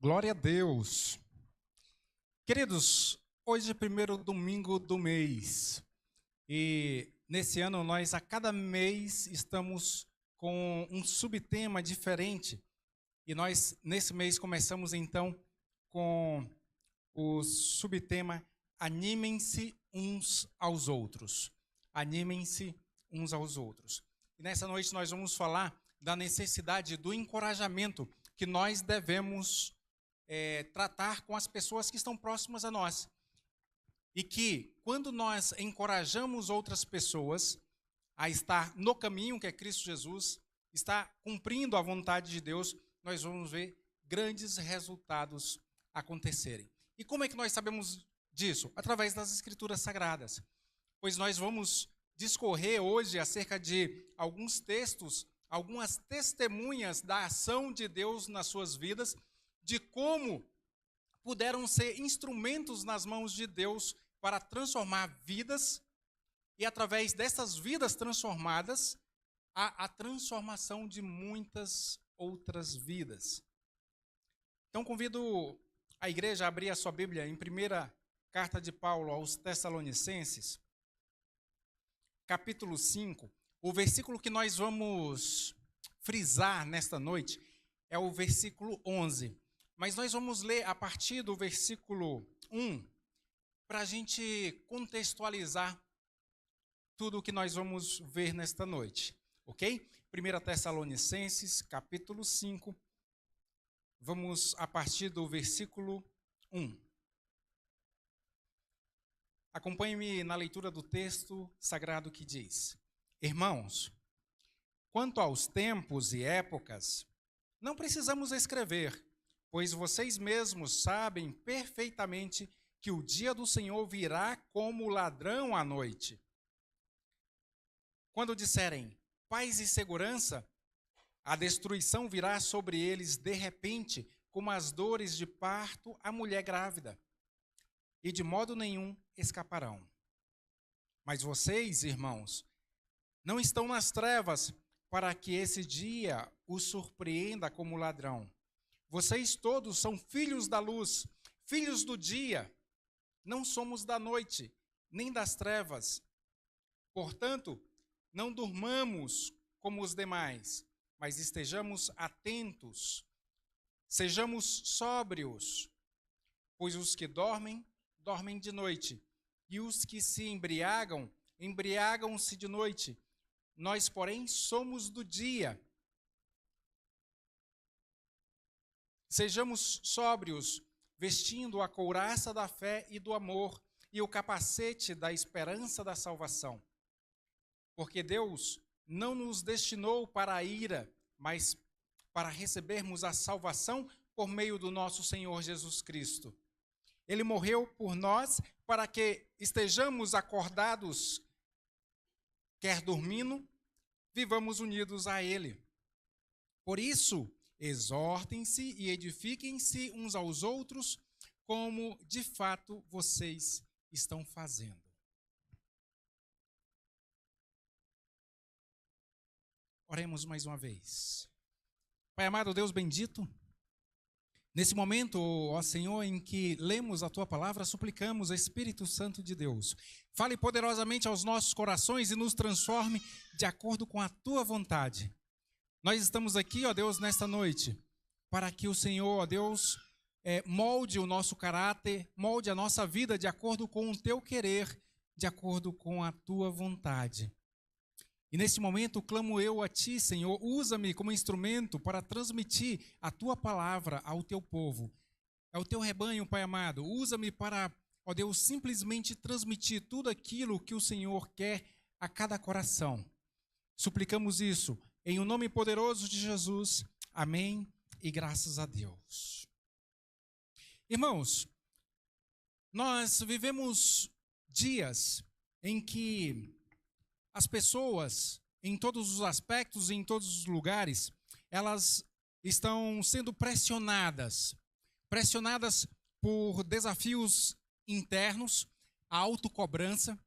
Glória a Deus. Queridos, hoje é o primeiro domingo do mês. E nesse ano nós a cada mês estamos com um subtema diferente. E nós nesse mês começamos então com o subtema Animem-se uns aos outros. Animem-se uns aos outros. E nessa noite nós vamos falar da necessidade do encorajamento que nós devemos tratar com as pessoas que estão próximas a nós. E que, quando nós encorajamos outras pessoas a estar no caminho que é Cristo Jesus, está cumprindo a vontade de Deus, nós vamos ver grandes resultados acontecerem. E como é que nós sabemos disso? Através das Escrituras Sagradas. Pois nós vamos discorrer hoje acerca de alguns textos, algumas testemunhas da ação de Deus nas suas vidas, de como puderam ser instrumentos nas mãos de Deus para transformar vidas, e através dessas vidas transformadas, a transformação de muitas outras vidas. Então convido a igreja a abrir a sua Bíblia em primeira carta de Paulo aos Tessalonicenses, capítulo 5, o versículo que nós vamos frisar nesta noite é o versículo 11. Mas nós vamos ler a partir do versículo 1, para a gente contextualizar tudo o que nós vamos ver nesta noite, ok? 1 Tessalonicenses, capítulo 5, vamos a partir do versículo 1. Acompanhe-me na leitura do texto sagrado que diz: Irmãos, quanto aos tempos e épocas, não precisamos escrever, pois vocês mesmos sabem perfeitamente que o dia do Senhor virá como ladrão à noite. Quando disserem paz e segurança, a destruição virá sobre eles de repente, como as dores de parto à mulher grávida, e de modo nenhum escaparão. Mas vocês, irmãos, não estão nas trevas para que esse dia os surpreenda como ladrão. Vocês todos são filhos da luz, filhos do dia. Não somos da noite, nem das trevas. Portanto, não durmamos como os demais, mas estejamos atentos. Sejamos sóbrios, pois os que dormem, dormem de noite, e os que se embriagam, embriagam-se de noite. Nós, porém, somos do dia. Sejamos sóbrios, vestindo a couraça da fé e do amor e o capacete da esperança da salvação. Porque Deus não nos destinou para a ira, mas para recebermos a salvação por meio do nosso Senhor Jesus Cristo. Ele morreu por nós para que estejamos acordados, quer dormindo, vivamos unidos a Ele. Por isso, exortem-se e edifiquem-se uns aos outros, como de fato vocês estão fazendo. Oremos mais uma vez. Pai amado, Deus bendito, nesse momento, ó Senhor, em que lemos a Tua palavra, suplicamos, Espírito Santo de Deus, fale poderosamente aos nossos corações e nos transforme de acordo com a Tua vontade. Nós estamos aqui, ó Deus, nesta noite, para que o Senhor, ó Deus, molde o nosso caráter, molde a nossa vida de acordo com o Teu querer, de acordo com a Tua vontade. E nesse momento, clamo eu a Ti, Senhor, usa-me como instrumento para transmitir a Tua palavra ao Teu povo, ao Teu rebanho, Pai amado. Usa-me para, ó Deus, simplesmente transmitir tudo aquilo que o Senhor quer a cada coração. Suplicamos isso em o nome poderoso de Jesus. Amém e graças a Deus. Irmãos, nós vivemos dias em que as pessoas, em todos os aspectos e em todos os lugares, elas estão sendo pressionadas por desafios internos, a autocobrança,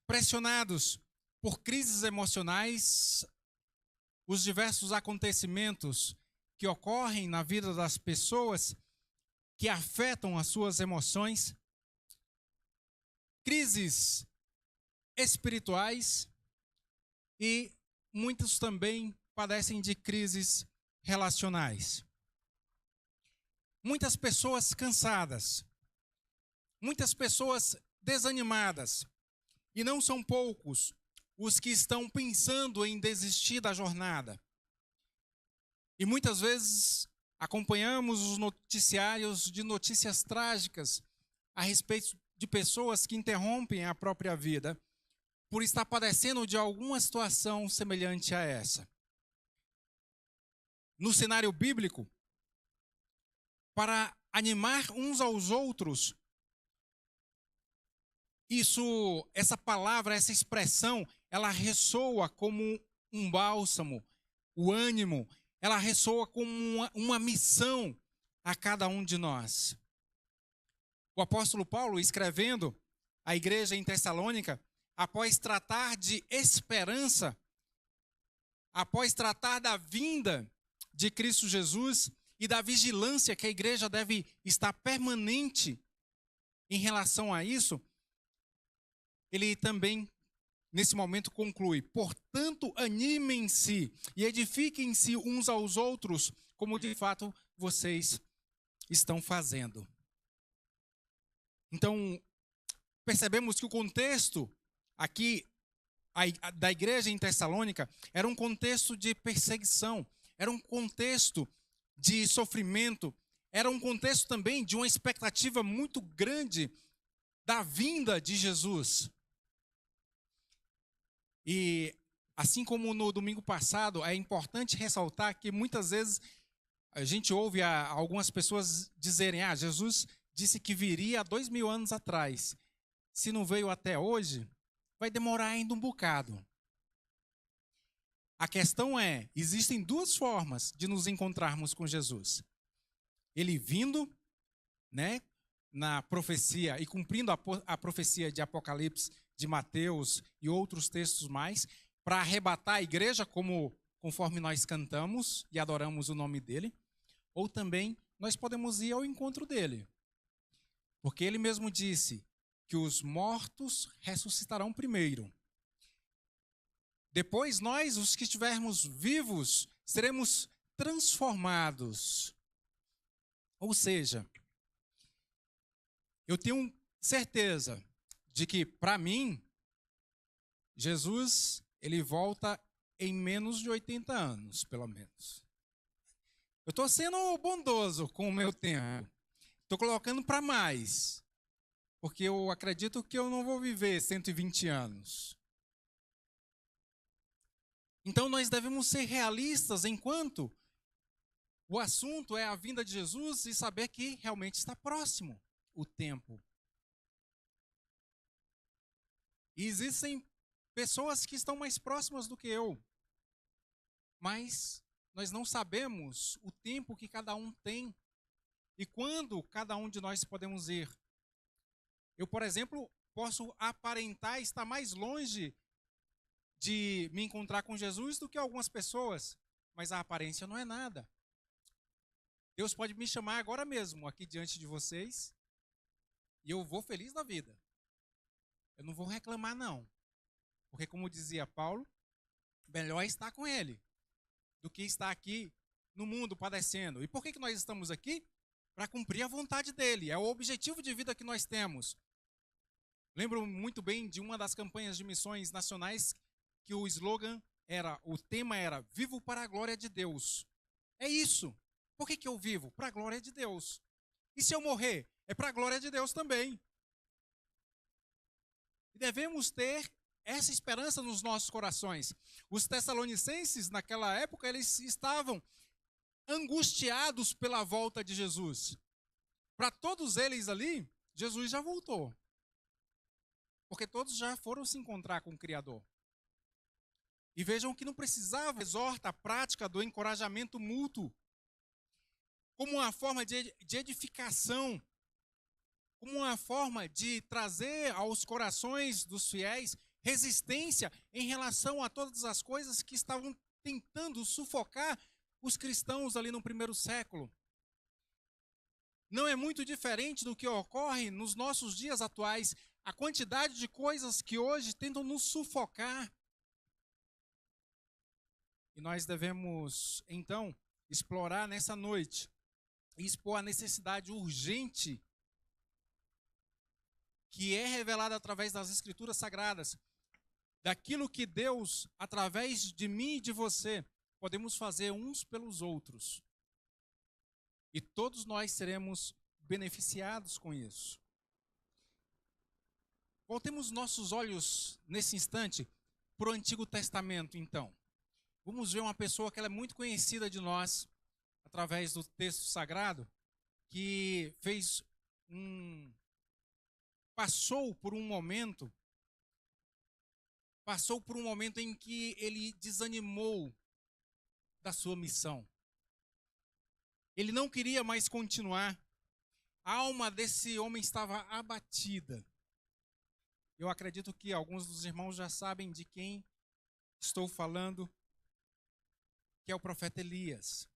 pressionados por crises emocionais, os diversos acontecimentos que ocorrem na vida das pessoas que afetam as suas emoções, crises espirituais e muitos também padecem de crises relacionais. Muitas pessoas cansadas, muitas pessoas desanimadas, e não são poucos os que estão pensando em desistir da jornada. E muitas vezes acompanhamos os noticiários de notícias trágicas a respeito de pessoas que interrompem a própria vida por estar padecendo de alguma situação semelhante a essa. No cenário bíblico, para animar uns aos outros, essa palavra, essa expressão, ela ressoa como um bálsamo, o ânimo, ela ressoa como uma missão a cada um de nós. O apóstolo Paulo, escrevendo à igreja em Tessalônica, após tratar de esperança, após tratar da vinda de Cristo Jesus e da vigilância que a igreja deve estar permanente em relação a isso, ele também, nesse momento, conclui: portanto, animem-se e edifiquem-se uns aos outros, como de fato vocês estão fazendo. Então, percebemos que o contexto aqui da igreja em Tessalônica era um contexto de perseguição, era um contexto de sofrimento, era um contexto também de uma expectativa muito grande da vinda de Jesus. E assim como no domingo passado, é importante ressaltar que muitas vezes a gente ouve algumas pessoas dizerem: Jesus disse que viria há 2000 anos atrás. Se não veio até hoje, vai demorar ainda um bocado. A questão é, existem duas formas de nos encontrarmos com Jesus. Ele vindo, né, na profecia e cumprindo a profecia de Apocalipse, de Mateus e outros textos mais, para arrebatar a igreja, conforme nós cantamos e adoramos o nome dele, ou também nós podemos ir ao encontro dele. Porque ele mesmo disse que os mortos ressuscitarão primeiro. Depois nós, os que estivermos vivos, seremos transformados. Ou seja, eu tenho certeza de que, para mim, Jesus, ele volta em menos de 80 anos, pelo menos. Eu estou sendo bondoso com o meu tempo. Estou colocando para mais. Porque eu acredito que eu não vou viver 120 anos. Então nós devemos ser realistas enquanto o assunto é a vinda de Jesus e saber que realmente está próximo o tempo. E existem pessoas que estão mais próximas do que eu, mas nós não sabemos o tempo que cada um tem e quando cada um de nós podemos ir. Eu, por exemplo, posso aparentar estar mais longe de me encontrar com Jesus do que algumas pessoas, mas a aparência não é nada. Deus pode me chamar agora mesmo, aqui diante de vocês, e eu vou feliz da vida. Eu não vou reclamar, não. Porque, como dizia Paulo, melhor é estar com Ele do que estar aqui no mundo padecendo. E por que nós estamos aqui? Para cumprir a vontade dEle. É o objetivo de vida que nós temos. Lembro muito bem de uma das campanhas de missões nacionais que o tema era Vivo para a glória de Deus. É isso. Por que eu vivo? Para a glória de Deus. E se eu morrer? É para a glória de Deus também. E devemos ter essa esperança nos nossos corações. Os tessalonicenses, naquela época, eles estavam angustiados pela volta de Jesus. Para todos eles ali, Jesus já voltou. Porque todos já foram se encontrar com o Criador. E vejam que não precisava exorta a prática do encorajamento mútuo como uma forma de edificação, como uma forma de trazer aos corações dos fiéis resistência em relação a todas as coisas que estavam tentando sufocar os cristãos ali no primeiro século. não é muito diferente do que ocorre nos nossos dias atuais. A quantidade de coisas que hoje tentam nos sufocar. E nós devemos, então, explorar nessa noite e expor a necessidade urgente que é revelada através das Escrituras Sagradas, daquilo que Deus, através de mim e de você, podemos fazer uns pelos outros. E todos nós seremos beneficiados com isso. Voltemos nossos olhos, nesse instante, para o Antigo Testamento, então. Vamos ver uma pessoa que ela é muito conhecida de nós, através do texto sagrado, que passou por um momento em que ele desanimou da sua missão. Ele não queria mais continuar. A alma desse homem estava abatida. Eu acredito que alguns dos irmãos já sabem de quem estou falando, que é o profeta Elias.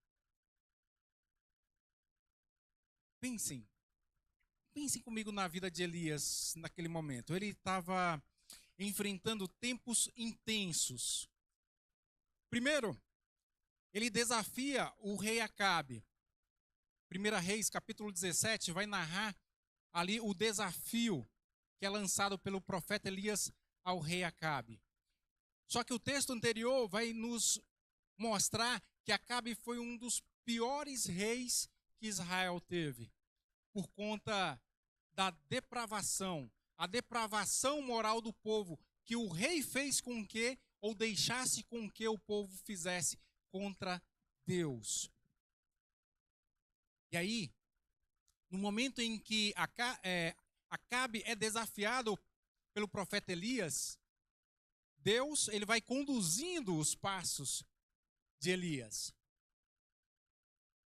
Pensem comigo na vida de Elias naquele momento. Ele estava enfrentando tempos intensos. Primeiro, ele desafia o rei Acabe. 1 Reis, capítulo 17, vai narrar ali o desafio que é lançado pelo profeta Elias ao rei Acabe. Só que o texto anterior vai nos mostrar que Acabe foi um dos piores reis que Israel teve, por conta da depravação, a depravação moral do povo, que o rei fez com que, ou deixasse com que o povo fizesse contra Deus. E aí, no momento em que Acabe é desafiado pelo profeta Elias, Deus ele vai conduzindo os passos de Elias.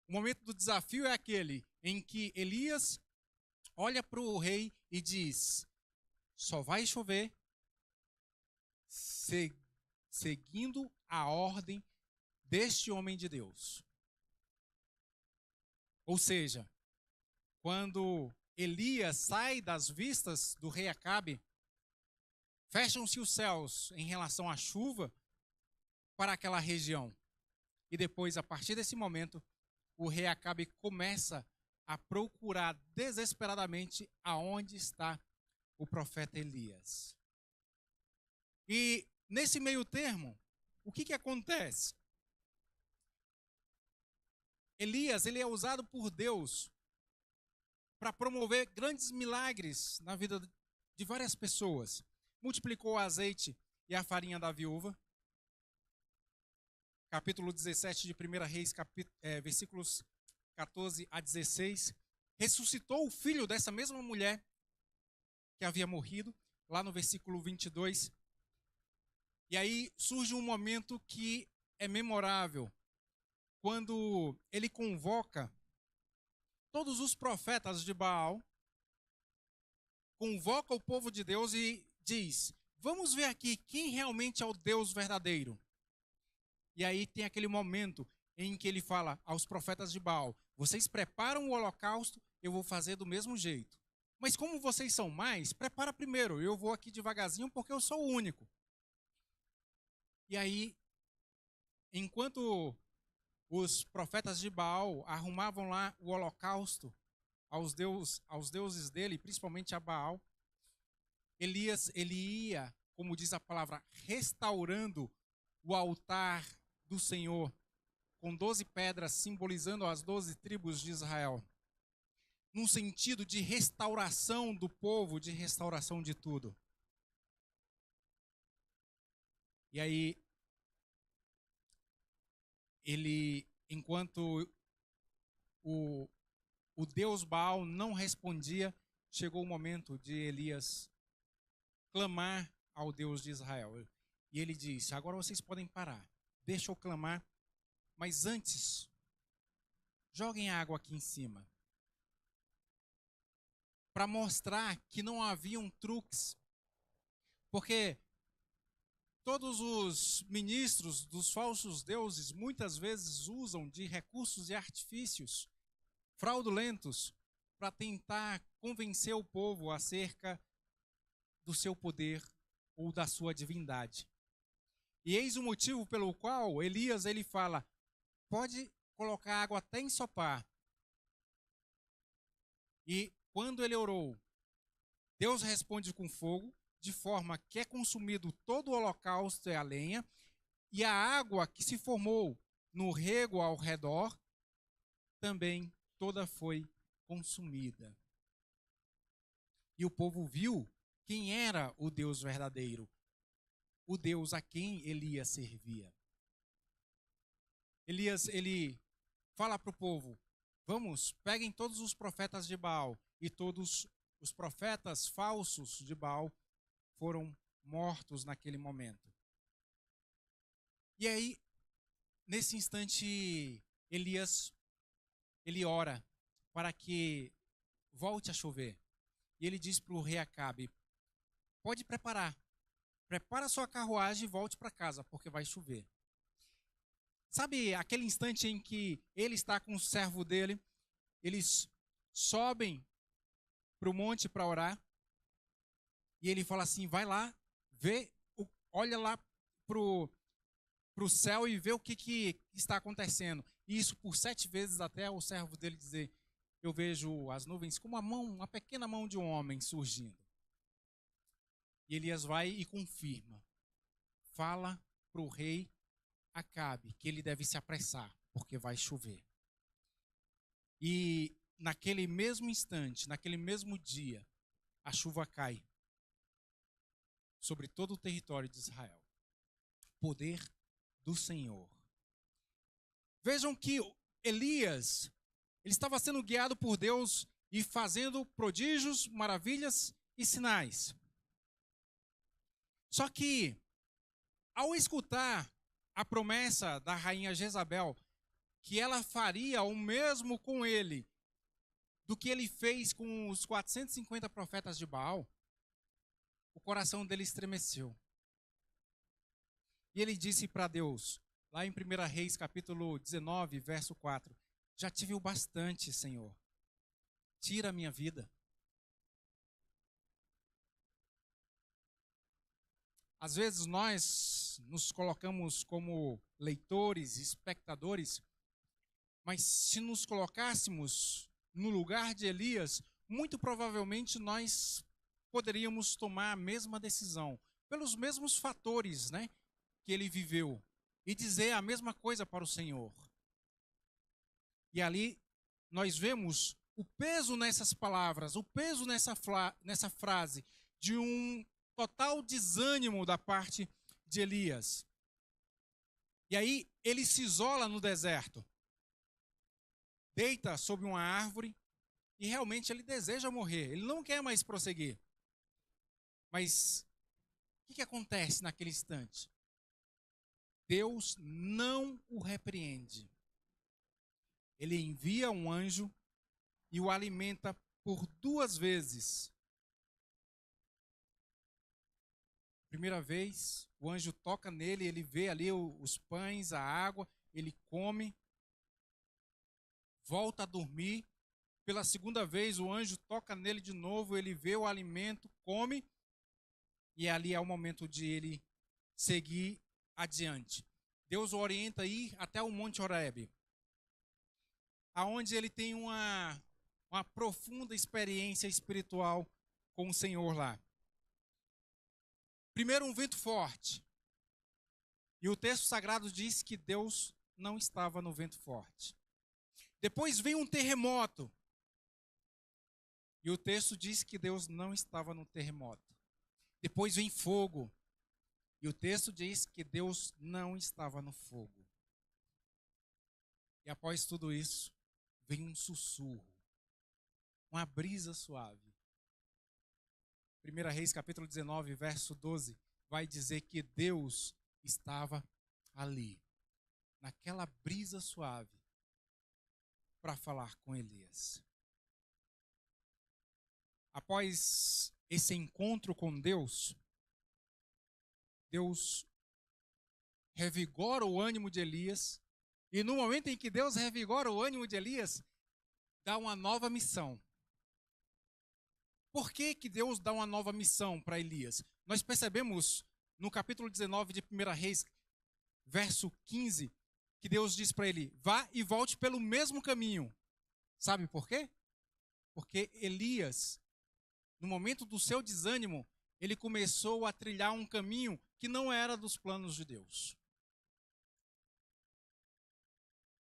O momento do desafio é aquele em que Elias olha para o rei e diz: só vai chover seguindo a ordem deste homem de Deus. Ou seja, quando Elias sai das vistas do rei Acabe, fecham-se os céus em relação à chuva para aquela região. E depois, a partir desse momento, o rei Acabe começa a procurar desesperadamente aonde está o profeta Elias. E nesse meio termo, o que acontece? Elias ele é usado por Deus para promover grandes milagres na vida de várias pessoas. Multiplicou o azeite e a farinha da viúva. Capítulo 17 de 1 Reis, versículos 14 a 16. Ressuscitou o filho dessa mesma mulher que havia morrido, lá no versículo 22. E aí surge um momento que é memorável, quando ele convoca todos os profetas de Baal, convoca o povo de Deus e diz: vamos ver aqui quem realmente é o Deus verdadeiro. E aí tem aquele momento em que ele fala aos profetas de Baal: vocês preparam o holocausto, eu vou fazer do mesmo jeito. Mas como vocês são mais, prepara primeiro, eu vou aqui devagarzinho porque eu sou o único. E aí, enquanto os profetas de Baal arrumavam lá o holocausto aos deuses dele, principalmente a Baal, Elias, ele ia, como diz a palavra, restaurando o altar do Senhor, com 12 pedras simbolizando as 12 tribos de Israel, num sentido de restauração do povo, de restauração de tudo. E aí, enquanto o Deus Baal não respondia, chegou o momento de Elias clamar ao Deus de Israel. E ele disse: agora vocês podem parar, deixa eu clamar, mas antes, joguem água aqui em cima, para mostrar que não haviam truques, porque todos os ministros dos falsos deuses muitas vezes usam de recursos e artifícios fraudulentos para tentar convencer o povo acerca do seu poder ou da sua divindade. E eis o motivo pelo qual Elias ele fala: pode colocar água até ensopar. E quando ele orou, Deus responde com fogo, de forma que é consumido todo o holocausto e a lenha, e a água que se formou no rego ao redor também toda foi consumida. E o povo viu quem era o Deus verdadeiro, o Deus a quem Elias servia. Elias, ele fala para o povo: vamos, peguem todos os profetas de Baal. E todos os profetas falsos de Baal foram mortos naquele momento. E aí, nesse instante, Elias, ele ora para que volte a chover. E ele diz para o rei Acabe: pode preparar. Prepara sua carruagem e volte para casa, porque vai chover. Sabe aquele instante em que ele está com o servo dele, eles sobem para o monte para orar, e ele fala assim: vai lá, olha lá para o céu e vê o que está acontecendo. E isso por 7 vezes, até o servo dele dizer: eu vejo as nuvens como uma pequena mão de um homem surgindo. E Elias vai e confirma. Fala para o rei Acabe que ele deve se apressar, porque vai chover. E naquele mesmo instante, naquele mesmo dia, a chuva cai sobre todo o território de Israel. Poder do Senhor. Vejam que Elias, ele estava sendo guiado por Deus e fazendo prodígios, maravilhas e sinais. Só que, ao escutar a promessa da rainha Jezabel, que ela faria o mesmo com ele, do que ele fez com os 450 profetas de Baal, o coração dele estremeceu. E ele disse para Deus, lá em 1 Reis, capítulo 19, verso 4, já tive o bastante, Senhor. Tira a minha vida. Às vezes nós nos colocamos como leitores, espectadores, mas se nos colocássemos no lugar de Elias, muito provavelmente nós poderíamos tomar a mesma decisão, pelos mesmos fatores, né, que ele viveu, e dizer a mesma coisa para o Senhor. E ali nós vemos o peso nessas palavras, o peso nessa frase, de um total desânimo da parte de Elias. E aí ele se isola no deserto, deita sob uma árvore e realmente ele deseja morrer, ele não quer mais prosseguir. Mas o que acontece naquele instante? Deus não o repreende. Ele envia um anjo e o alimenta por 2 vezes. Primeira vez, o anjo toca nele, ele vê ali os pães, a água, ele come, volta a dormir. Pela segunda vez, o anjo toca nele de novo, ele vê o alimento, come, e ali é o momento de ele seguir adiante. Deus o orienta a ir até o Monte Horebe, aonde ele tem uma profunda experiência espiritual com o Senhor lá. Primeiro, um vento forte. E o texto sagrado diz que Deus não estava no vento forte. Depois vem um terremoto. E o texto diz que Deus não estava no terremoto. Depois vem fogo. E o texto diz que Deus não estava no fogo. E após tudo isso, vem um sussurro. Uma brisa suave. 1 Reis, capítulo 19, verso 12, vai dizer que Deus estava ali, naquela brisa suave, para falar com Elias. Após esse encontro com Deus, Deus revigora o ânimo de Elias, e no momento em que Deus revigora o ânimo de Elias, dá uma nova missão. Por que que Deus dá uma nova missão para Elias? Nós percebemos no capítulo 19 de 1 Reis, verso 15, que Deus diz para ele: vá e volte pelo mesmo caminho. Sabe por quê? Porque Elias, no momento do seu desânimo, ele começou a trilhar um caminho que não era dos planos de Deus.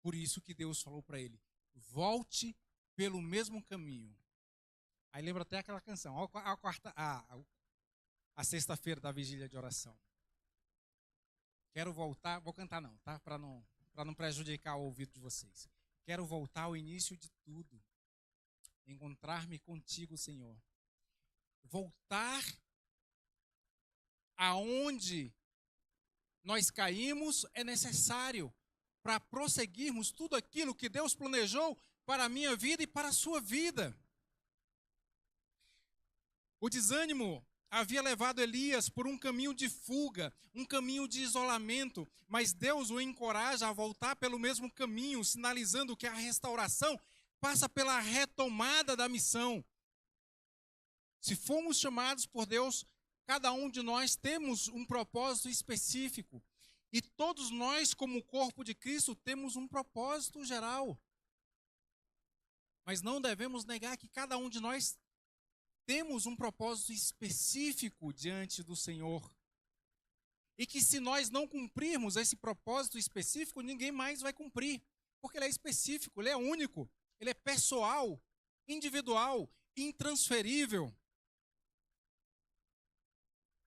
Por isso que Deus falou para ele: volte pelo mesmo caminho. Aí lembra até aquela canção, a sexta-feira da vigília de oração. Quero voltar, vou cantar não, tá? Para não prejudicar o ouvido de vocês. Quero voltar ao início de tudo. Encontrar-me contigo, Senhor. Voltar aonde nós caímos é necessário para prosseguirmos tudo aquilo que Deus planejou para a minha vida e para a sua vida. O desânimo havia levado Elias por um caminho de fuga, um caminho de isolamento, mas Deus o encoraja a voltar pelo mesmo caminho, sinalizando que a restauração passa pela retomada da missão. Se fomos chamados por Deus, cada um de nós temos um propósito específico. E todos nós, como corpo de Cristo, temos um propósito geral. Mas não devemos negar que cada um de nós temos um propósito específico diante do Senhor. E que se nós não cumprirmos esse propósito específico, ninguém mais vai cumprir. Porque ele é específico, ele é único, ele é pessoal, individual, intransferível.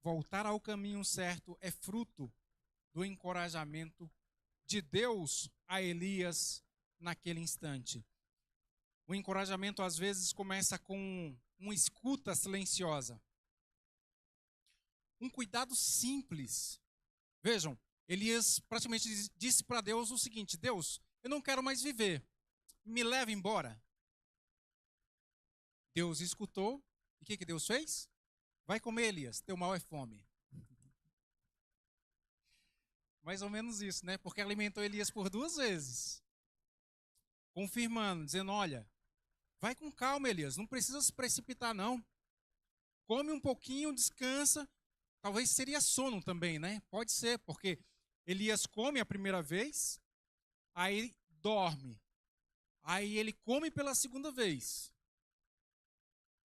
Voltar ao caminho certo é fruto do encorajamento de Deus a Elias naquele instante. O encorajamento às vezes começa com uma escuta silenciosa. Um cuidado simples. Vejam, Elias praticamente disse para Deus o seguinte: Deus, eu não quero mais viver, me leva embora. Deus escutou, e o que Deus fez? Vai comer, Elias, teu mal é fome. Mais ou menos isso, né? Porque alimentou Elias por 2 vezes. Confirmando, dizendo: olha, vai com calma, Elias, não precisa se precipitar, não. Come um pouquinho, descansa. Talvez seria sono também, né? Pode ser, porque Elias come a primeira vez, aí dorme. Aí ele come pela segunda vez.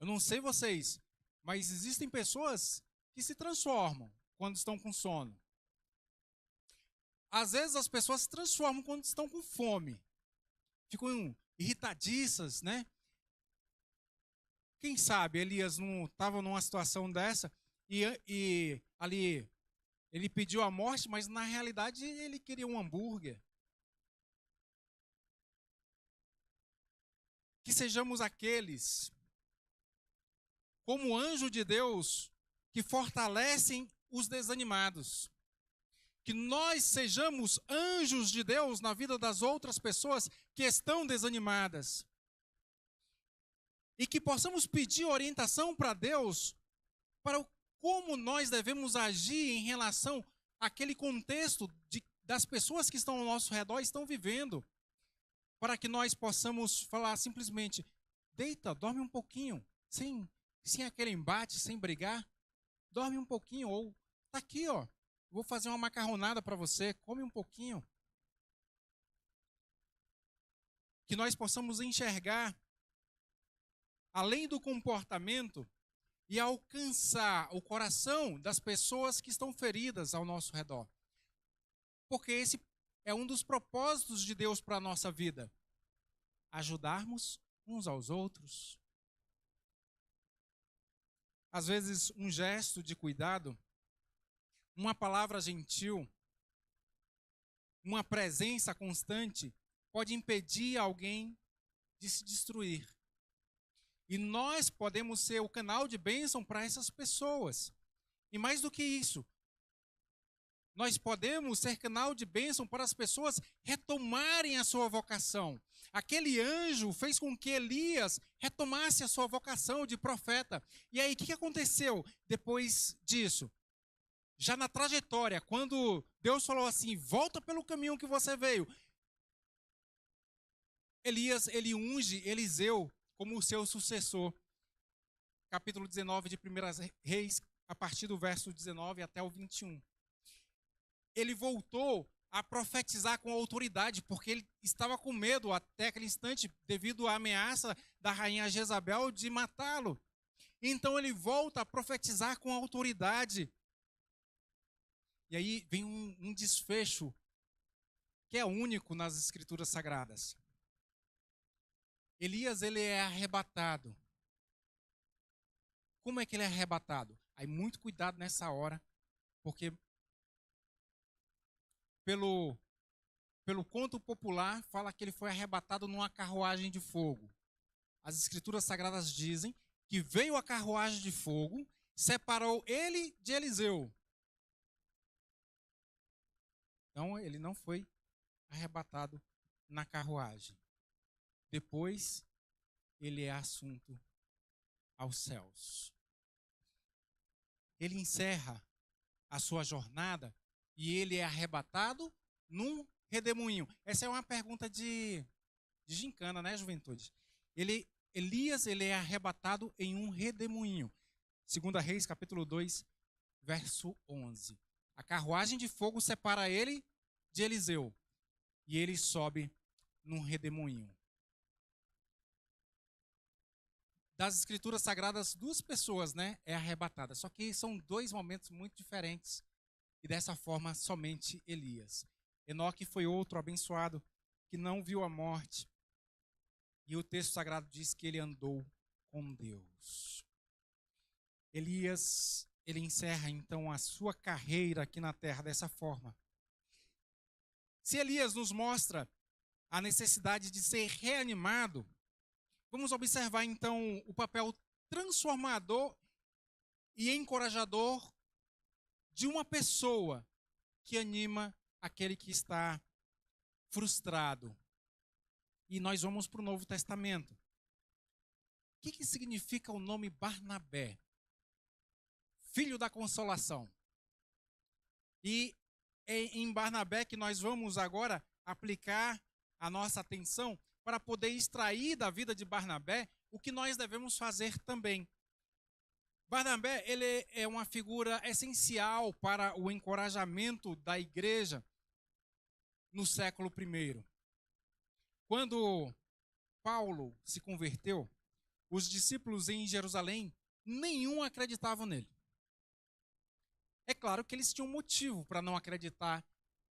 Eu não sei vocês, mas existem pessoas que se transformam quando estão com sono. Às vezes as pessoas se transformam quando estão com fome. Ficam irritadiças, né? Quem sabe Elias não estava numa situação dessa e ali ele pediu a morte, mas na realidade ele queria um hambúrguer. Que sejamos aqueles, como anjo de Deus, que fortalecem os desanimados. Que nós sejamos anjos de Deus na vida das outras pessoas que estão desanimadas. E que possamos pedir orientação para Deus para como nós devemos agir em relação àquele contexto das pessoas que estão ao nosso redor e estão vivendo. Para que nós possamos falar simplesmente: deita, dorme um pouquinho, sem aquele embate, sem brigar. Dorme um pouquinho, ou tá aqui, ó. Vou fazer uma macarronada para você, come um pouquinho. Que nós possamos enxergar, além do comportamento, e alcançar o coração das pessoas que estão feridas ao nosso redor. Porque esse é um dos propósitos de Deus para a nossa vida. Ajudarmos uns aos outros. Às vezes, um gesto de cuidado, uma palavra gentil, uma presença constante pode impedir alguém de se destruir. E nós podemos ser o canal de bênção para essas pessoas. E mais do que isso, nós podemos ser canal de bênção para as pessoas retomarem a sua vocação. Aquele anjo fez com que Elias retomasse a sua vocação de profeta. E aí, o que aconteceu depois disso? Já na trajetória, quando Deus falou assim: volta pelo caminho que você veio, Elias, ele unge Eliseu como o seu sucessor. capítulo 19 de 1 Reis, a partir do verso 19 até o 21. Ele voltou a profetizar com autoridade, porque ele estava com medo até aquele instante, devido à ameaça da rainha Jezabel de matá-lo. Então ele volta a profetizar com autoridade. E aí vem um desfecho que é único nas Escrituras Sagradas. Elias, ele é arrebatado. Como é que ele é arrebatado? Aí muito cuidado nessa hora, porque pelo conto popular, fala que ele foi arrebatado numa carruagem de fogo. As Escrituras Sagradas dizem que veio a carruagem de fogo, separou ele de Eliseu. Então, ele não foi arrebatado na carruagem. Depois, ele é assunto aos céus. Ele encerra a sua jornada e ele é arrebatado num redemoinho. Essa é uma pergunta de gincana, né, juventude? Elias, ele é arrebatado em um redemoinho. 2 Reis, capítulo 2, verso 11. A carruagem de fogo separa ele de Eliseu e ele sobe num redemoinho. Das Escrituras Sagradas, 2 pessoas, né, é arrebatada. Só que são 2 momentos muito diferentes. E dessa forma, somente Elias. Enoque foi outro abençoado que não viu a morte. E o texto sagrado diz que ele andou com Deus. Elias, ele encerra então a sua carreira aqui na terra dessa forma. Se Elias nos mostra a necessidade de ser reanimado, vamos observar então o papel transformador e encorajador de uma pessoa que anima aquele que está frustrado. E nós vamos para o Novo Testamento. O que significa o nome Barnabé? Filho da consolação. E é em Barnabé que nós vamos agora aplicar a nossa atenção para poder extrair da vida de Barnabé o que nós devemos fazer também. Barnabé, ele é uma figura essencial para o encorajamento da igreja no século I. Quando Paulo se converteu, os discípulos em Jerusalém, nenhum acreditava nele. É claro que eles tinham motivo para não acreditar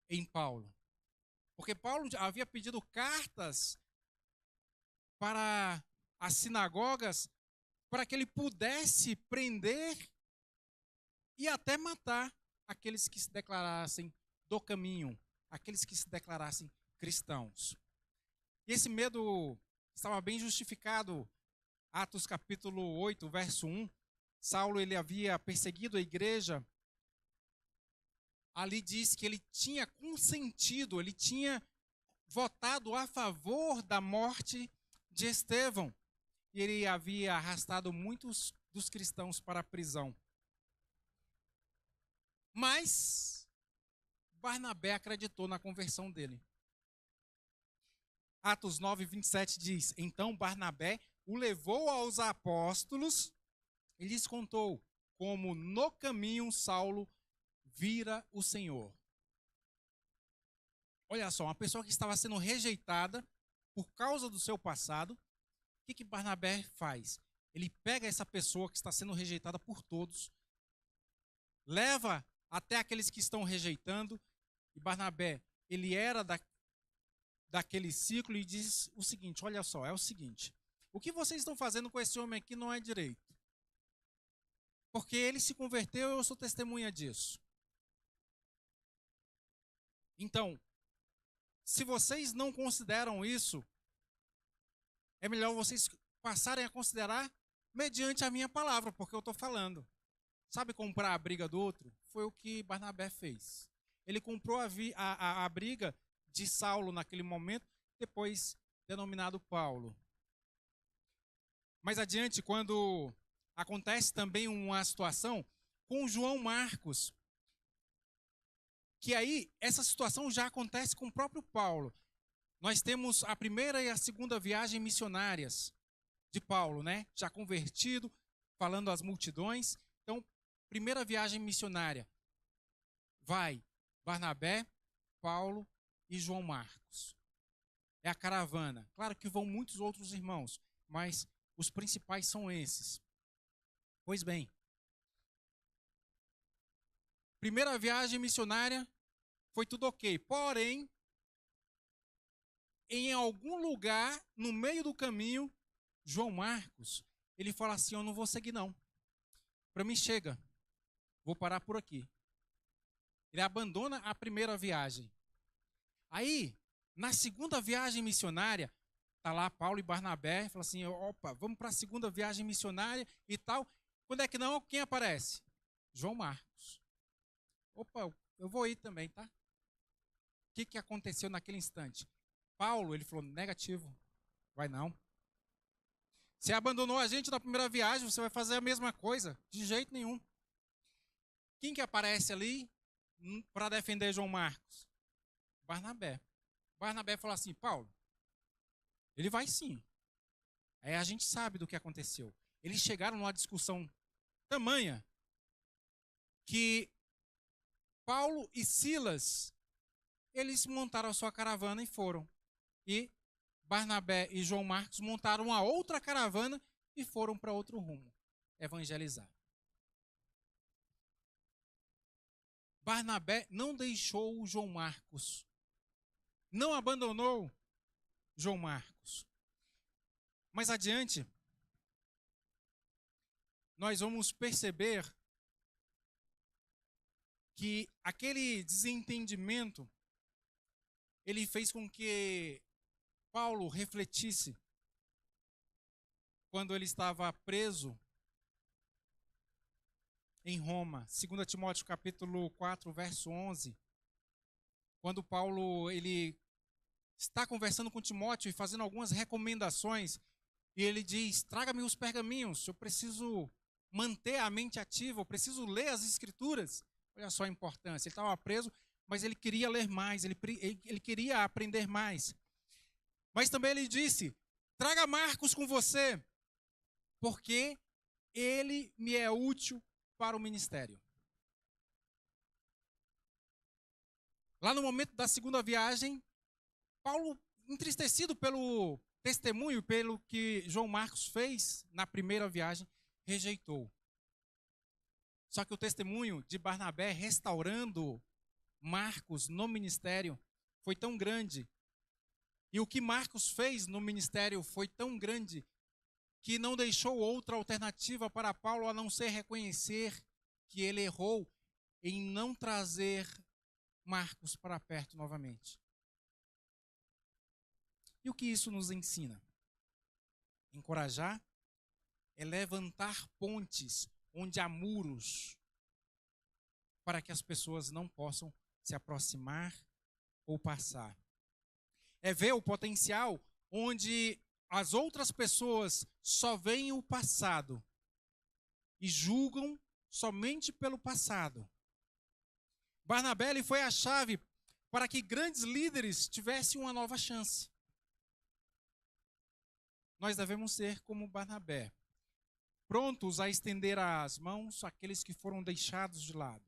em Paulo. Porque Paulo havia pedido cartas para as sinagogas para que ele pudesse prender e até matar aqueles que se declarassem do caminho, aqueles que se declarassem cristãos. E esse medo estava bem justificado. Atos capítulo 8, verso 1. Saulo, ele havia perseguido a igreja. Ali diz que ele tinha consentido, ele tinha votado a favor da morte de Estevão. E ele havia arrastado muitos dos cristãos para a prisão. Mas Barnabé acreditou na conversão dele. Atos 9, 27 diz: então Barnabé o levou aos apóstolos e lhes contou como no caminho Saulo vira o Senhor. Olha só, uma pessoa que estava sendo rejeitada por causa do seu passado, o que Barnabé faz? Ele pega essa pessoa que está sendo rejeitada por todos, leva até aqueles que estão rejeitando, e Barnabé, ele era daquele ciclo e diz o seguinte: olha só, é o seguinte, o que vocês estão fazendo com esse homem aqui não é direito. Porque ele se converteu e eu sou testemunha disso. Então, se vocês não consideram isso, é melhor vocês passarem a considerar mediante a minha palavra, porque eu estou falando. Sabe comprar a briga do outro? Foi o que Barnabé fez. Ele comprou a briga de Saulo naquele momento, depois denominado Paulo. Mais adiante, quando acontece também uma situação com João Marcos, que aí essa situação já acontece com o próprio Paulo. Nós temos a primeira e a segunda viagem missionárias de Paulo, né? Já convertido, falando às multidões. Então, primeira viagem missionária. Vai Barnabé, Paulo e João Marcos. É a caravana. Claro que vão muitos outros irmãos, mas os principais são esses. Pois bem, primeira viagem missionária foi tudo ok. Porém, em algum lugar, no meio do caminho, João Marcos, ele fala assim, eu não vou seguir não. Para mim chega, vou parar por aqui. Ele abandona a primeira viagem. Aí, na segunda viagem missionária, tá lá Paulo e Barnabé, fala assim, opa, vamos para a segunda viagem missionária e tal. Quando é que não, quem aparece? João Marcos. Opa, eu vou ir também, tá? O que aconteceu naquele instante? Paulo, ele falou, negativo, vai não. Você abandonou a gente na primeira viagem, você vai fazer a mesma coisa? De jeito nenhum. Quem que aparece ali para defender João Marcos? Barnabé. Barnabé falou assim, Paulo, ele vai sim. Aí a gente sabe do que aconteceu. Eles chegaram numa discussão tamanha que Paulo e Silas, eles montaram a sua caravana e foram. E Barnabé e João Marcos montaram uma outra caravana e foram para outro rumo, evangelizar. Barnabé não deixou o João Marcos, não abandonou João Marcos. Mais adiante, nós vamos perceber que aquele desentendimento, ele fez com que Paulo refletisse quando ele estava preso em Roma. 2 Timóteo capítulo 4, verso 11. Quando Paulo ele está conversando com Timóteo e fazendo algumas recomendações, e ele diz, traga-me os pergaminhos, eu preciso manter a mente ativa, eu preciso ler as escrituras. Olha só a importância, ele estava preso, mas ele queria ler mais, ele queria aprender mais. Mas também ele disse, traga Marcos com você, porque ele me é útil para o ministério. Lá no momento da segunda viagem, Paulo, entristecido pelo testemunho, pelo que João Marcos fez na primeira viagem, rejeitou. Só que o testemunho de Barnabé restaurando Marcos no ministério foi tão grande. E o que Marcos fez no ministério foi tão grande que não deixou outra alternativa para Paulo a não ser reconhecer que ele errou em não trazer Marcos para perto novamente. E o que isso nos ensina? Encorajar é levantar pontes onde há muros para que as pessoas não possam se aproximar ou passar. É ver o potencial onde as outras pessoas só veem o passado e julgam somente pelo passado. Barnabé ele foi a chave para que grandes líderes tivessem uma nova chance. Nós devemos ser como Barnabé, prontos a estender as mãos àqueles que foram deixados de lado.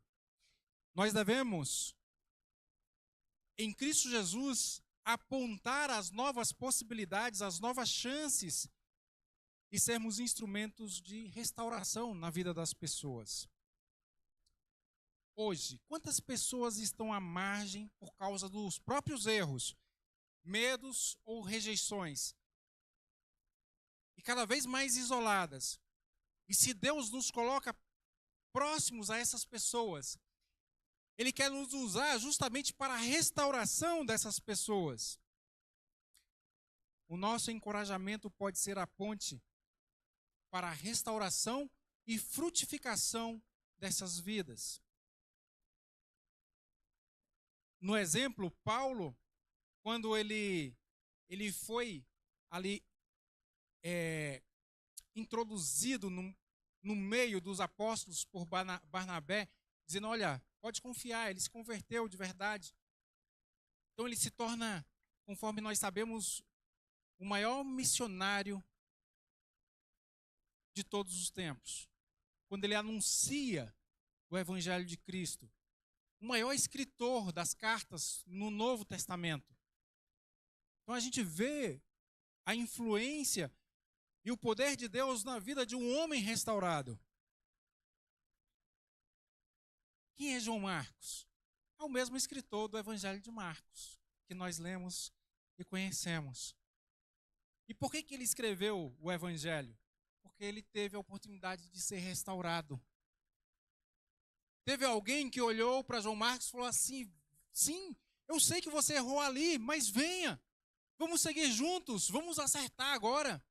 Nós devemos, em Cristo Jesus, apontar as novas possibilidades, as novas chances e sermos instrumentos de restauração na vida das pessoas. Hoje, quantas pessoas estão à margem por causa dos próprios erros, medos ou rejeições? E cada vez mais isoladas. E se Deus nos coloca próximos a essas pessoas, Ele quer nos usar justamente para a restauração dessas pessoas. O nosso encorajamento pode ser a ponte para a restauração e frutificação dessas vidas. No exemplo, Paulo, quando ele foi ali introduzido no meio dos apóstolos por Barnabé, dizendo, olha, pode confiar, ele se converteu de verdade. Então ele se torna, conforme nós sabemos, o maior missionário de todos os tempos. quando ele anuncia o Evangelho de Cristo. O maior escritor das cartas no Novo Testamento. Então a gente vê a influência e o poder de Deus na vida de um homem restaurado. Quem é João Marcos? É o mesmo escritor do Evangelho de Marcos, que nós lemos e conhecemos. E por que ele escreveu o Evangelho? Porque ele teve a oportunidade de ser restaurado. Teve alguém que olhou para João Marcos e falou assim: sim, eu sei que você errou ali, mas venha, vamos seguir juntos, vamos acertar agora.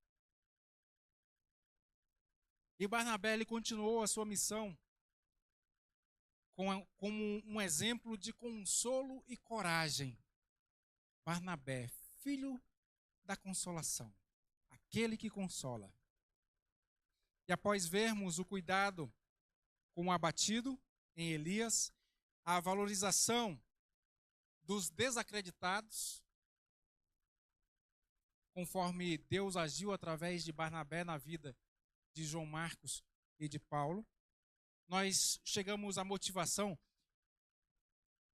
E Barnabé ele continuou a sua missão como um exemplo de consolo e coragem. Barnabé, filho da consolação, aquele que consola. E após vermos o cuidado com o abatido em Elias, a valorização dos desacreditados, conforme Deus agiu através de Barnabé na vida de João Marcos e de Paulo, nós chegamos à motivação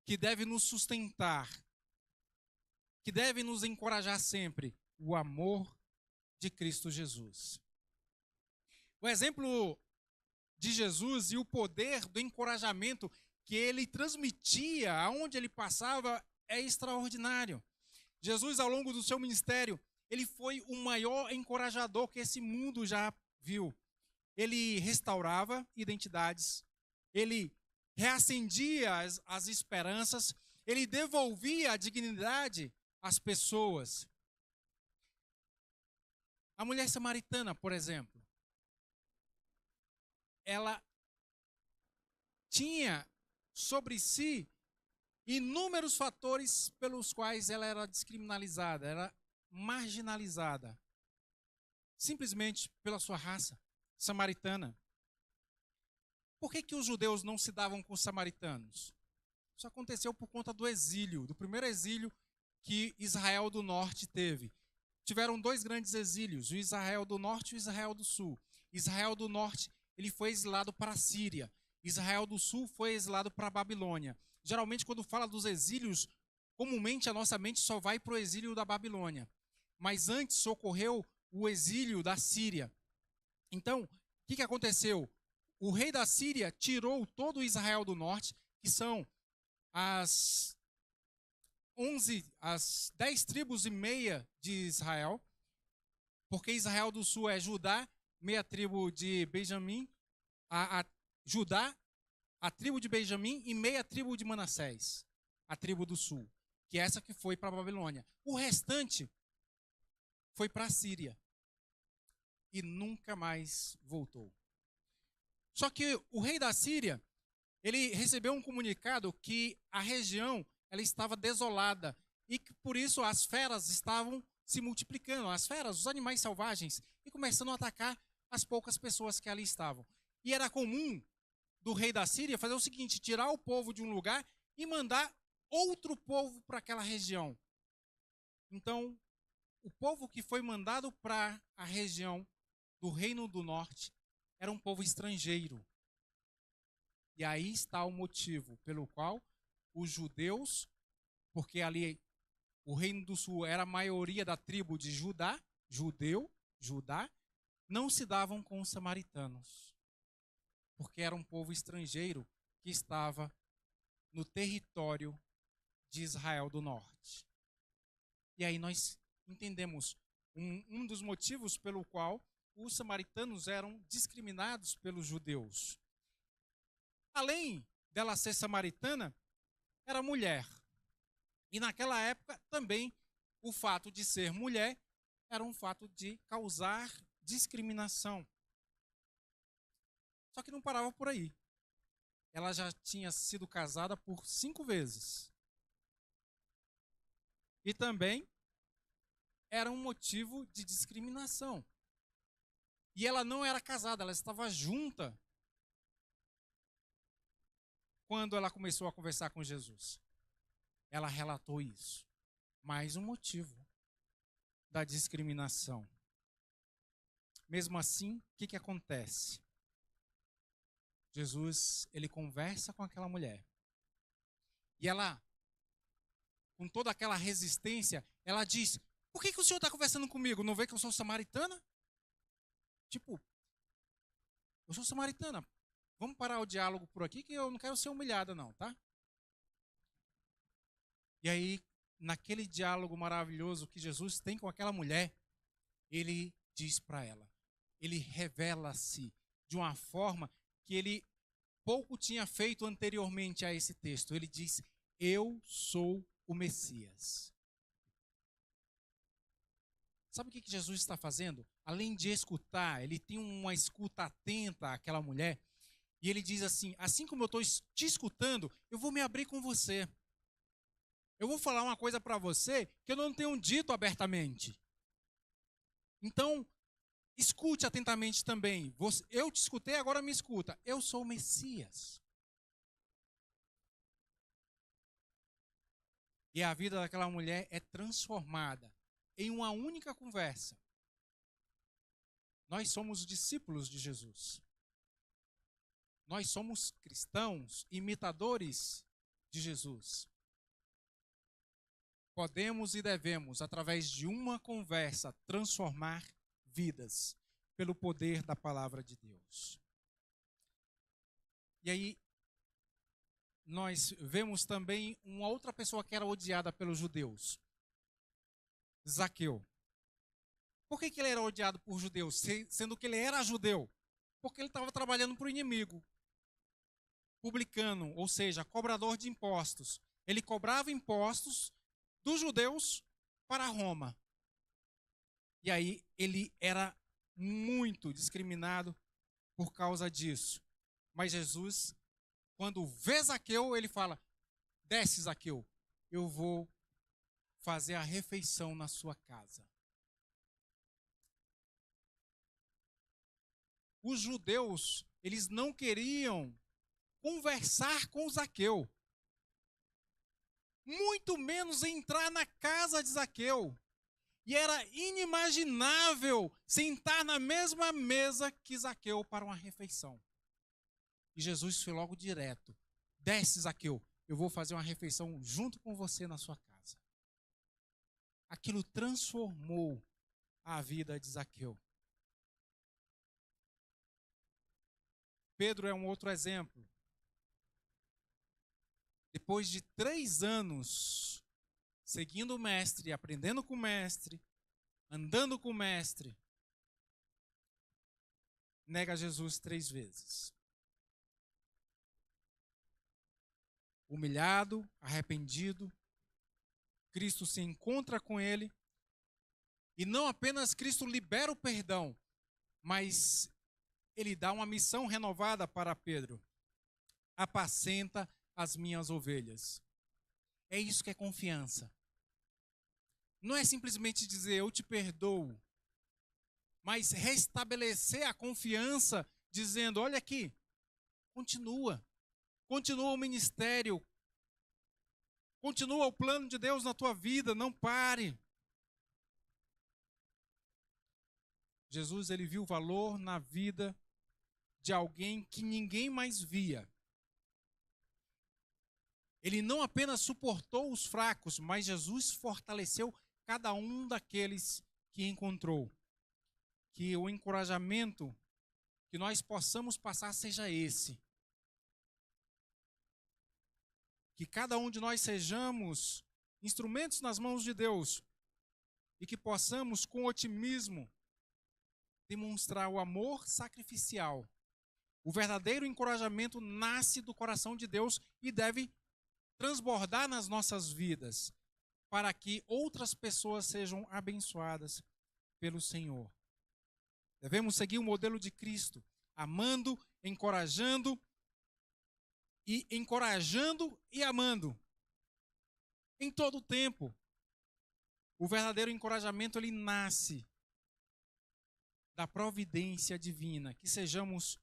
que deve nos sustentar, que deve nos encorajar sempre, o amor de Cristo Jesus. O exemplo de Jesus e o poder do encorajamento que ele transmitia aonde ele passava é extraordinário. Jesus, ao longo do seu ministério, ele foi o maior encorajador que esse mundo já viu. Ele restaurava identidades, ele reacendia as esperanças, ele devolvia a dignidade às pessoas. A mulher samaritana, por exemplo, ela tinha sobre si inúmeros fatores pelos quais ela era descriminalizada, era marginalizada, simplesmente pela sua raça samaritana. Por que os judeus não se davam com os samaritanos? Isso aconteceu por conta do exílio, do primeiro exílio que Israel do Norte teve. Tiveram dois grandes exílios, o Israel do Norte e o Israel do Sul. Israel do Norte, ele foi exilado para a Síria. Israel do Sul foi exilado para a Babilônia. Geralmente, quando fala dos exílios, comumente a nossa mente só vai para o exílio da Babilônia. Mas antes ocorreu o exílio da Síria. Então, o que aconteceu? O rei da Síria tirou todo o Israel do Norte, que são as 10 tribos e meia de Israel, porque Israel do Sul é Judá, meia tribo de Benjamim, Judá, a tribo de Benjamim e meia tribo de Manassés, a tribo do Sul, que é essa que foi para a Babilônia. O restante foi para a Síria e nunca mais voltou. Só que o rei da Síria, ele recebeu um comunicado que a região ela estava desolada e que por isso as feras estavam se multiplicando, as feras, os animais selvagens, e começando a atacar as poucas pessoas que ali estavam. E era comum do rei da Síria fazer o seguinte: tirar o povo de um lugar e mandar outro povo para aquela região. Então, o povo que foi mandado para a região do Reino do Norte era um povo estrangeiro. E aí está o motivo pelo qual os judeus, porque ali o Reino do Sul era a maioria da tribo de Judá, Judá, não se davam com os samaritanos, porque era um povo estrangeiro que estava no território de Israel do Norte. E aí nós entendemos um dos motivos pelo qual os samaritanos eram discriminados pelos judeus. Além dela ser samaritana, era mulher. E naquela época também o fato de ser mulher era um fato de causar discriminação. Só que não parava por aí. Ela já tinha sido casada por 5 vezes. E também era um motivo de discriminação. E ela não era casada, ela estava junta quando ela começou a conversar com Jesus. Ela relatou isso. Mais um motivo da discriminação. Mesmo assim, o que acontece? Jesus, ele conversa com aquela mulher. E ela, com toda aquela resistência, ela diz: por que o senhor está conversando comigo? Não vê que eu sou samaritana? Tipo, eu sou samaritana. Vamos parar o diálogo por aqui, que eu não quero ser humilhada não, tá? E aí, naquele diálogo maravilhoso que Jesus tem com aquela mulher, ele diz para ela, ele revela-se de uma forma que ele pouco tinha feito anteriormente a esse texto. Ele diz: eu sou o Messias. Sabe o que Jesus está fazendo? Além de escutar, ele tem uma escuta atenta àquela mulher, e ele diz assim como eu estou te escutando, eu vou me abrir com você. Eu vou falar uma coisa para você que eu não tenho dito abertamente. Então, escute atentamente também. Eu te escutei, agora me escuta. Eu sou o Messias. E a vida daquela mulher é transformada em uma única conversa. Nós somos discípulos de Jesus. Nós somos cristãos, imitadores de Jesus. Podemos e devemos, através de uma conversa, transformar vidas pelo poder da palavra de Deus. E aí, nós vemos também uma outra pessoa que era odiada pelos judeus, Zaqueu. Por que ele era odiado por judeus, sendo que ele era judeu? Porque ele estava trabalhando para o inimigo. Publicano, ou seja, cobrador de impostos. Ele cobrava impostos dos judeus para Roma. E aí ele era muito discriminado por causa disso. Mas Jesus, quando vê Zaqueu, ele fala: desce, Zaqueu, eu vou fazer a refeição na sua casa. Os judeus, eles não queriam conversar com Zaqueu, muito menos entrar na casa de Zaqueu. E era inimaginável sentar na mesma mesa que Zaqueu para uma refeição. E Jesus foi logo direto: desce, Zaqueu, eu vou fazer uma refeição junto com você na sua casa. Aquilo transformou a vida de Zaqueu. Pedro é um outro exemplo. Depois de 3 anos seguindo o mestre, aprendendo com o mestre, andando com o mestre, nega Jesus 3 vezes. Humilhado, arrependido, Cristo se encontra com ele, e não apenas Cristo libera o perdão, mas ele dá uma missão renovada para Pedro: apacenta as minhas ovelhas. É isso que é confiança. Não é simplesmente dizer eu te perdoo, mas restabelecer a confiança dizendo: olha aqui, continua o ministério, continua o plano de Deus na tua vida, não pare. Jesus, ele viu valor na vida de alguém que ninguém mais via. Ele não apenas suportou os fracos, mas Jesus fortaleceu cada um daqueles que encontrou. Que o encorajamento que nós possamos passar seja esse. Que cada um de nós sejamos instrumentos nas mãos de Deus e que possamos, com otimismo, demonstrar o amor sacrificial. O verdadeiro encorajamento nasce do coração de Deus e deve transbordar nas nossas vidas, para que outras pessoas sejam abençoadas pelo Senhor. Devemos seguir o modelo de Cristo, amando, encorajando e amando em todo o tempo. O verdadeiro encorajamento, ele nasce da providência divina, que sejamos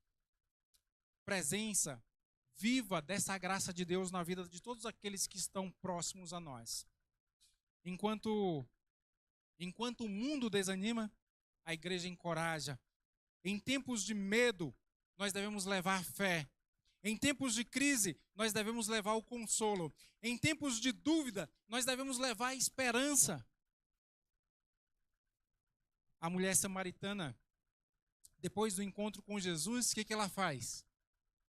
presença viva dessa graça de Deus na vida de todos aqueles que estão próximos a nós. Enquanto o mundo desanima, a igreja encoraja. Em tempos de medo, nós devemos levar fé Em tempos de crise, nós devemos levar o consolo. Em tempos de dúvida, nós devemos levar a esperança. A mulher samaritana, depois do encontro com Jesus, o que ela faz?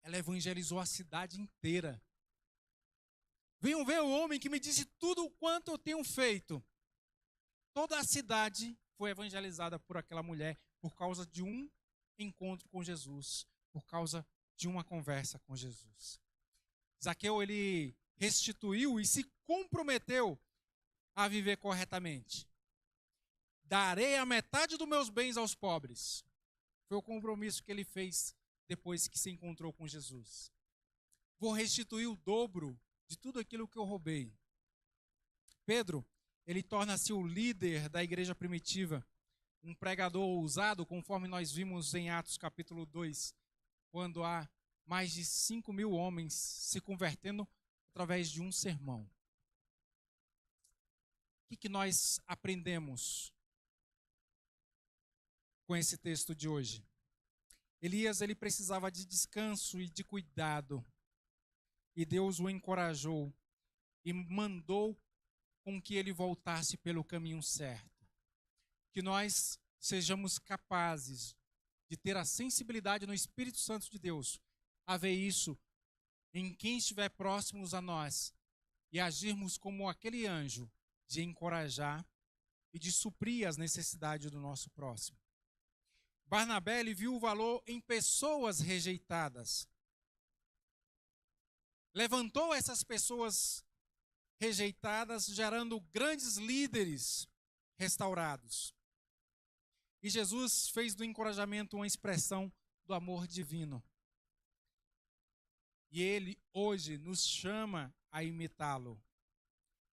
Ela evangelizou a cidade inteira. Venham ver o homem que me disse tudo o quanto eu tenho feito. Toda a cidade foi evangelizada por aquela mulher por causa de um encontro com Jesus, por causa de uma conversa com Jesus. Zaqueu, ele restituiu e se comprometeu a viver corretamente. Darei a metade dos meus bens aos pobres. Foi o compromisso que ele fez depois que se encontrou com Jesus. Vou restituir o dobro de tudo aquilo que eu roubei. Pedro, ele torna-se o líder da igreja primitiva, um pregador ousado, conforme nós vimos em Atos capítulo 2, quando há mais de 5.000 homens se convertendo através de um sermão. O que nós aprendemos com esse texto de hoje? Elias, ele precisava de descanso e de cuidado. E Deus o encorajou e mandou com que ele voltasse pelo caminho certo. Que nós sejamos capazes de ter a sensibilidade no Espírito Santo de Deus, a ver isso em quem estiver próximos a nós e agirmos como aquele anjo de encorajar e de suprir as necessidades do nosso próximo. Barnabé, ele viu o valor em pessoas rejeitadas. Levantou essas pessoas rejeitadas, gerando grandes líderes restaurados. E Jesus fez do encorajamento uma expressão do amor divino. E ele hoje nos chama a imitá-lo.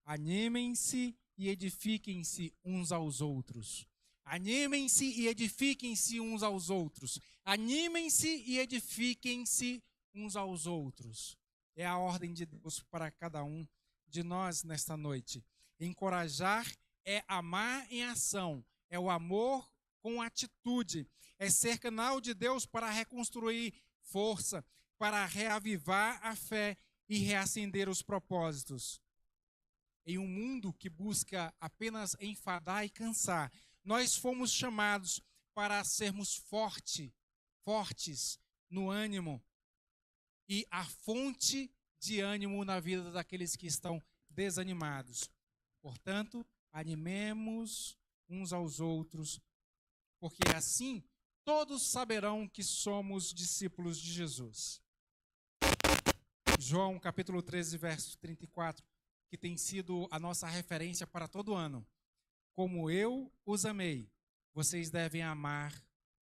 Animem-se e edifiquem-se uns aos outros. Animem-se e edifiquem-se uns aos outros. Animem-se e edifiquem-se uns aos outros. É a ordem de Deus para cada um de nós nesta noite. Encorajar é amar em ação, é o amor com atitude, é ser canal de Deus para reconstruir força, para reavivar a fé e reacender os propósitos. Em um mundo que busca apenas enfadar e cansar, nós fomos chamados para sermos fortes no ânimo e a fonte de ânimo na vida daqueles que estão desanimados. Portanto, animemos uns aos outros, porque assim todos saberão que somos discípulos de Jesus. João capítulo 13, verso 34, que tem sido a nossa referência para todo ano. Como eu os amei, vocês devem amar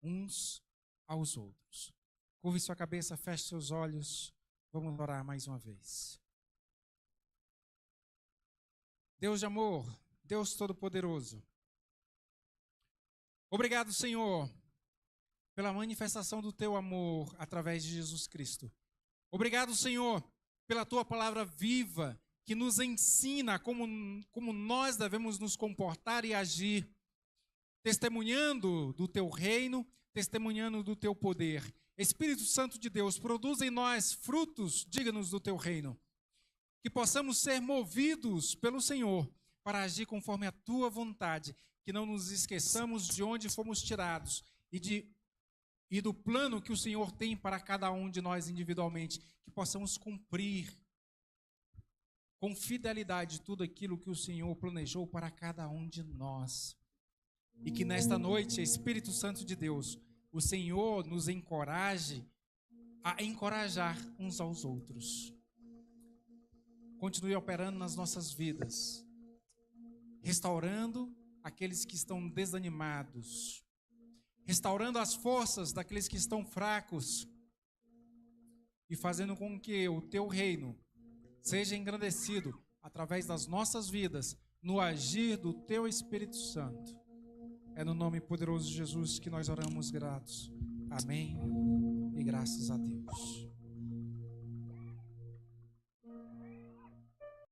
uns aos outros. Curve sua cabeça, feche seus olhos. Vamos orar mais uma vez. Deus de amor, Deus Todo-Poderoso, obrigado, Senhor, pela manifestação do teu amor através de Jesus Cristo. Obrigado, Senhor, pela tua palavra viva, que nos ensina como nós devemos nos comportar e agir, testemunhando do teu reino, testemunhando do teu poder. Espírito Santo de Deus, produz em nós frutos dignos do teu reino, que possamos ser movidos pelo Senhor para agir conforme a tua vontade, que não nos esqueçamos de onde fomos tirados e do plano que o Senhor tem para cada um de nós individualmente, que possamos cumprir com fidelidade tudo aquilo que o Senhor planejou para cada um de nós. E que nesta noite, Espírito Santo de Deus, o Senhor nos encoraje a encorajar uns aos outros. Continue operando nas nossas vidas, restaurando aqueles que estão desanimados, restaurando as forças daqueles que estão fracos e fazendo com que o teu reino seja engrandecido através das nossas vidas, no agir do teu Espírito Santo. É no nome poderoso de Jesus que nós oramos gratos. Amém e graças a Deus.